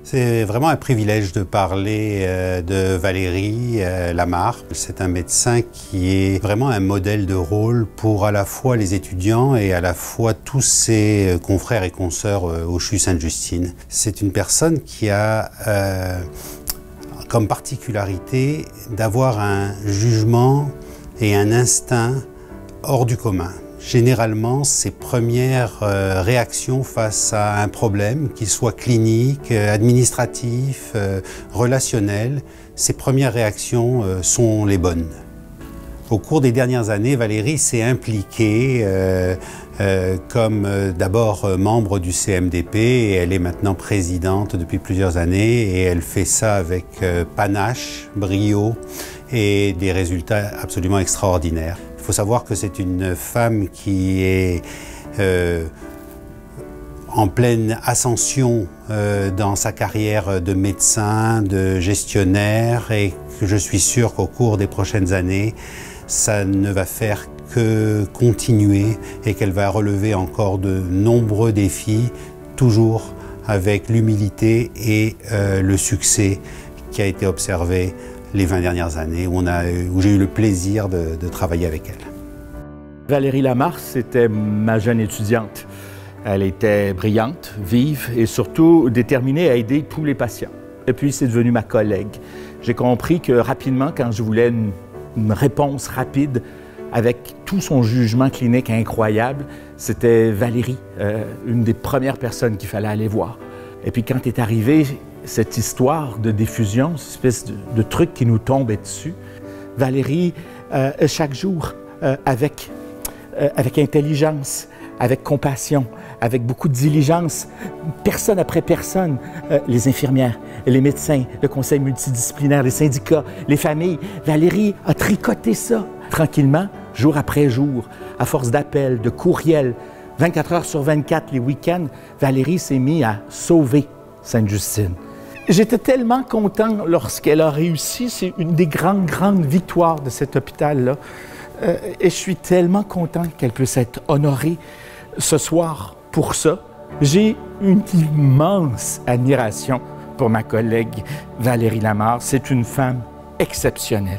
C'est vraiment un privilège de parler de Valérie Lamarre. C'est un médecin qui est vraiment un modèle de rôle pour à la fois les étudiants et à la fois tous ses confrères et consoeurs au CHU Sainte-Justine. C'est une personne qui a comme particularité d'avoir un jugement et un instinct hors du commun. Généralement, ses premières réactions face à un problème, qu'il soit clinique, administratif, relationnel, ses premières réactions sont les bonnes. Au cours des dernières années, Valérie s'est impliquée comme d'abord membre du CMDP et elle est maintenant présidente depuis plusieurs années et elle fait ça avec panache, brio et des résultats absolument extraordinaires. Il faut savoir que c'est une femme qui est en pleine ascension dans sa carrière de médecin, de gestionnaire et que je suis sûr qu'au cours des prochaines années, ça ne va faire que continuer et qu'elle va relever encore de nombreux défis, toujours avec l'humilité et le succès qui a été observé les 20 dernières années où j'ai eu le plaisir de travailler avec elle. Valérie Lamarre, c'était ma jeune étudiante. Elle était brillante, vive et surtout déterminée à aider tous les patients. Et puis, c'est devenu ma collègue. J'ai compris que rapidement, quand je voulais une réponse rapide avec tout son jugement clinique incroyable, c'était Valérie, une des premières personnes qu'il fallait aller voir. Et puis, quand est arrivée cette histoire de diffusion, cette espèce de truc qui nous tombait dessus, Valérie, chaque jour, avec intelligence, avec compassion, avec beaucoup de diligence, personne après personne, les infirmières, les médecins, le conseil multidisciplinaire, les syndicats, les familles. Valérie a tricoté ça tranquillement, jour après jour, à force d'appels, de courriels, 24 heures sur 24, les week-ends. Valérie s'est mise à sauver Sainte-Justine. J'étais tellement content lorsqu'elle a réussi. C'est une des grandes victoires de cet hôpital-là. Et je suis tellement content qu'elle puisse être honorée ce soir pour ça. J'ai une immense admiration pour ma collègue Valérie Lamarre. C'est une femme exceptionnelle.